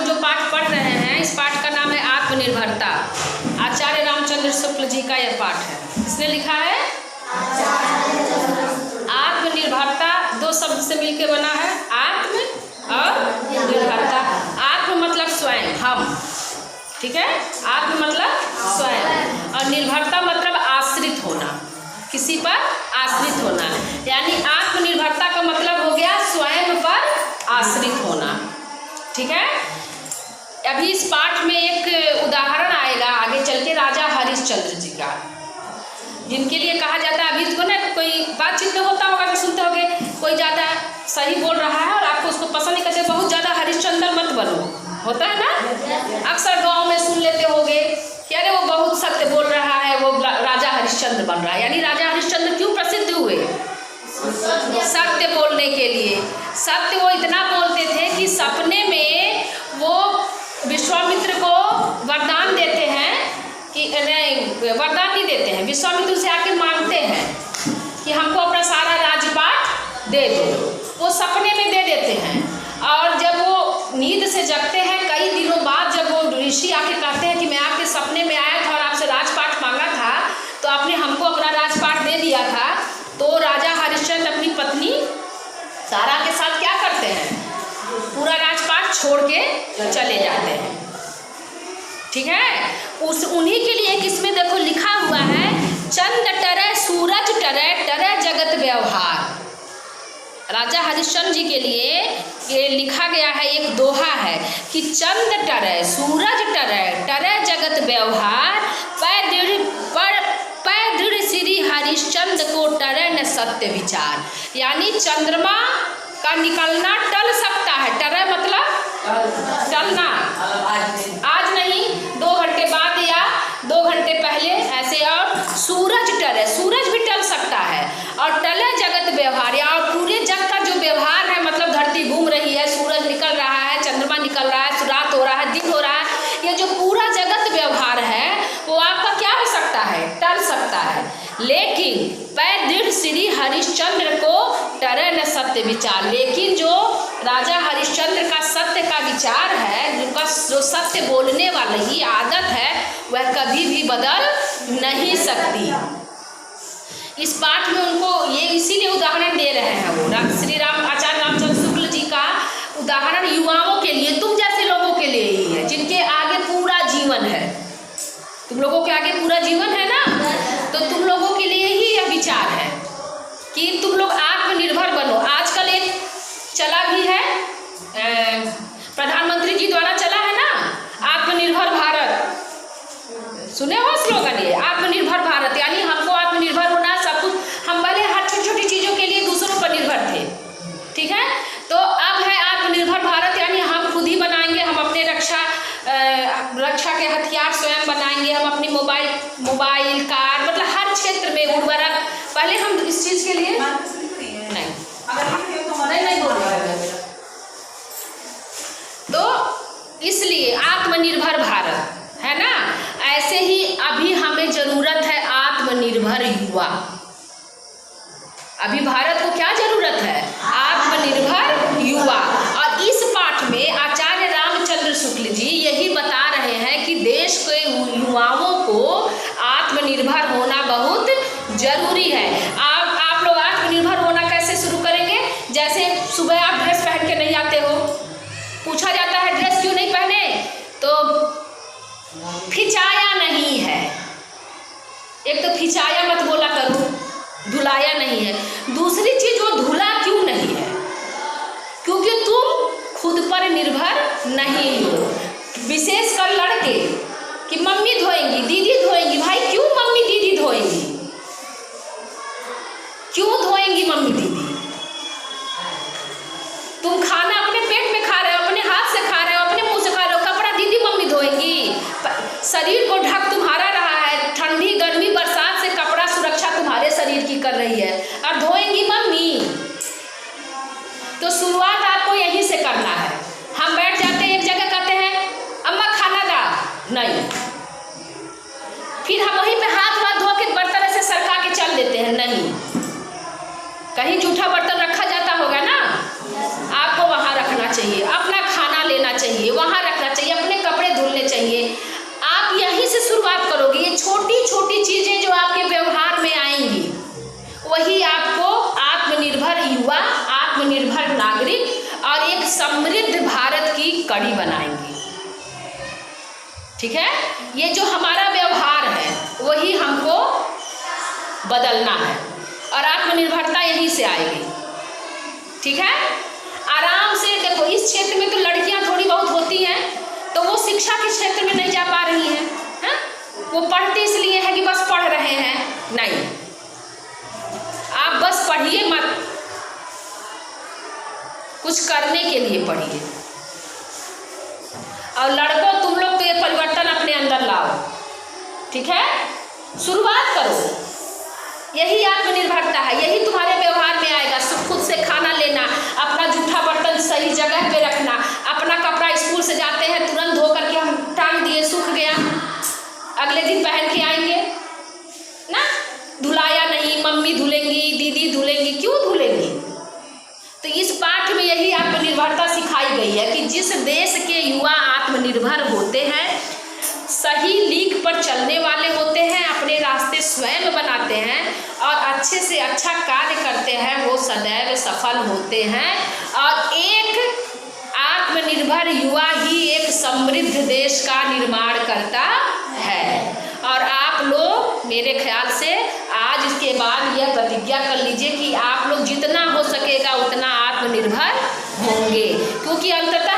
जो पाठ पढ़ रहे हैं, इस पाठ का नाम है आत्मनिर्भरता। आचार्य रामचंद्र शुक्ल जी का यह पाठ है। किसने लिखा है? आत्मनिर्भरता दो शब्द से मिलकर बना है, आत्म और निर्भरता। आत्म मतलब स्वयं, हम, ठीक है। आत्म मतलब स्वयं और निर्भरता मतलब आश्रित होना, किसी पर आश्रित होना। यानी आत्मनिर्भरता का मतलब हो गया स्वयं पर आश्रित होना, ठीक है। अभी इस पाठ में एक उदाहरण आएगा आगे चल के राजा हरिश्चंद्र जी का, जिनके लिए कहा जाता है, अभी इसको ना कोई बातचीत में होता होगा तो सुनते होगे, कोई ज़्यादा सही बोल रहा है और आपको उसको पसंद नहीं करते, बहुत ज़्यादा हरिश्चंद्र मत बनो, होता है ना। अक्सर गांव में सुन लेते होगे कि अरे वो बहुत सत्य बोल रहा है, वो राजा हरिश्चंद्र बन रहा है। यानी राजा हरिश्चंद्र क्यों प्रसिद्ध हुए? सत्य बोलने के लिए। सत्य वो इतना बोलते थे कि सपने में वो विश्वामित्र को वरदान देते हैं कि नहीं, वरदान नहीं देते हैं, विश्वामित्र से आके मांगते हैं कि हमको अपना सारा राजपाट दे दो। वो सपने में दे देते हैं और जब वो नींद से जगते हैं कई दिनों बाद, जब वो ऋषि आके कहते हैं कि मैं आपके सपने में आया था और आपसे राजपाट मांगा था तो आपने हमको अपना राजपाट दे दिया था, तो राजा हरिश्चंद्र अपनी पत्नी सारा के साथ क्या करते हैं? पूरा राजपाट छोड़ के चले जाते हैं, ठीक है। उन्हीं के लिए इसमें देखो लिखा हुआ है, चंद टरे सूरज टरे टरे जगत व्यवहार। राजा हरिश्चंद्र जी के लिए ये लिखा गया है, एक दोहा है कि चंद टरे सूरज टरे टरे जगत व्यवहार, पै दृढ़ श्री हरिश्चंद्र को टरे न सत्य विचार। यानी चंद्रमा का निकलना टल सकता है, टरे मतलब टलना, आज नहीं 2 घंटे बाद या 2 घंटे पहले ऐसे, और सूरज टले, सूरज भी टल सकता है, और टले जगत व्यवहार, या और पूरे जग का जो व्यवहार है, मतलब धरती घूम रही है, सूरज निकल रहा है, चंद्रमा निकल रहा है, रात हो रहा है, दिन हो रहा है, ये जो पूरा जगत व्यवहार है वो आपका क्या हो सकता है? टल सकता है। लेकिन पै दृढ़ श्री हरिश्चंद्र को टरे न सत्य विचार। लेकिन जो राजा हरिश्चंद्र का सत्य का विचार है, उनका जो सत्य बोलने वाली आदत है, वह कभी भी बदल नहीं सकती। इस पाठ में उनको ये इसीलिए उदाहरण दे रहे हैं, वो श्री राम आचार्य रामचंद्र शुक्ल जी का उदाहरण युवाओं के लिए, तुम जैसे लोगों के लिए ही है, जिनके आगे पूरा जीवन है। तुम लोगों के आगे पूरा जीवन है ना, तो तुम लोगों के लिए ही यह विचार है कि तुम लोग आत्मनिर्भर बनो। आजकल एक चला भी है, प्रधानमंत्री जी द्वारा चला है ना, आत्मनिर्भर भारत, सुने हो स्लोगन ये, आत्मनिर्भर भारत। यानी हमको आत्मनिर्भर होना, सब कुछ, हम पहले हर छोटी छोटी चीज़ों के लिए दूसरों पर निर्भर थे, ठीक है। तो अब है आत्मनिर्भर भारत, यानी हम खुद ही बनाएंगे, हम अपने रक्षा के हथियार स्वयं बनाएंगे, हम अपनी मोबाइल कार, मतलब हर क्षेत्र में उर्वरक। पहले हम इस चीज़ के लिए नहीं बोल रहे हैं, तो इसलिए आत्मनिर्भर भारत है ना। ऐसे ही अभी हमें जरूरत है आत्मनिर्भर युवा। अभी भारत को क्या जरूरत है? आत्मनिर्भर युवा। और इस पाठ में आचार्य रामचंद्र शुक्ल जी यही बता रहे हैं कि देश के युवाओं को आत्मनिर्भर होना बहुत जरूरी है। आप लोग आत्मनिर्भर होना कैसे शुरू करेंगे? जैसे सुबह आप ड्रेस पहन के नहीं आते हो, पूछा जाता है ड्रेस क्यों नहीं पहने, तो खिंचाया नहीं है। एक तो खिंचाया मत बोला करो, धुलाया नहीं है। दूसरी चीज वो धुला क्यों नहीं है? क्योंकि तुम खुद पर निर्भर नहीं हो। विशेषकर लड़के कि मम्मी धोएंगी, दीदी धोएंगी। भाई क्यों मम्मी दीदी धोएंगी? क्यों धोएंगी मम्मी दीदी? तुम खाना अपने पेट में खा रहे हो, अपने हाथ से खा रहे हो, अपने मुंह से खा रहे हो, कपड़ा दीदी मम्मी धोएंगी। शरीर को ढक तुम्हारा रहा है, ठंडी गर्मी बरसात से कपड़ा सुरक्षा तुम्हारे शरीर की कर रही है, और धोएंगी मम्मी। तो शुरुआत आपको यहीं से करना है। हम बैठ जाते हैं एक जगह, कहते हैं अम्मा खाना दा, नहीं, फिर हम वहीं पे हाथ धो के बर्तन समृद्ध भारत की कड़ी बनाएंगे। ठीक है, ये जो हमारा व्यवहार है वही हमको बदलना है और आत्मनिर्भरता यहीं से आएगी। ठीक है, आराम से देखो, इस क्षेत्र में तो लड़कियां थोड़ी बहुत होती हैं, तो वो शिक्षा के क्षेत्र में नहीं जा पा रही हैं, है? वो पढ़ते इसलिए है कि बस पढ़ रहे हैं, नहीं, आप बस पढ़िए मत, कुछ करने के लिए पढ़िए। और लड़कों, तुम लोग तो ये परिवर्तन अपने अंदर लाओ। ठीक है, शुरुआत करो, यही आत्मनिर्भरता है, यही तुम्हारे व्यवहार में आएगा। खुद से खाना लेना, अपना जूठा बर्तन सही जगह पे रखना, अपना कपड़ा स्कूल से जाते हैं तुरंत धो करके हम टांग दिए, सूख गया, अगले दिन पहन के आएंगे ना, धुलाया नहीं, मम्मी धुलेंगी, दीदी धुलेंगी, क्यों धुलेंगी? तो इस पाठ में यही आत्मनिर्भरता सिखाई गई है कि जिस देश के युवा आत्मनिर्भर होते हैं, सही लीक पर चलने वाले होते हैं, अपने रास्ते स्वयं बनाते हैं और अच्छे से अच्छा कार्य करते हैं, वो सदैव सफल होते हैं। और एक आत्मनिर्भर युवा ही एक समृद्ध देश का निर्माण करता है। और आप लोग मेरे ख्याल से आज इसके बाद यह प्रतिज्ञा कर लीजिए कि आप लोग जितना हो सकेगा उतना आत्मनिर्भर होंगे, क्योंकि अंततः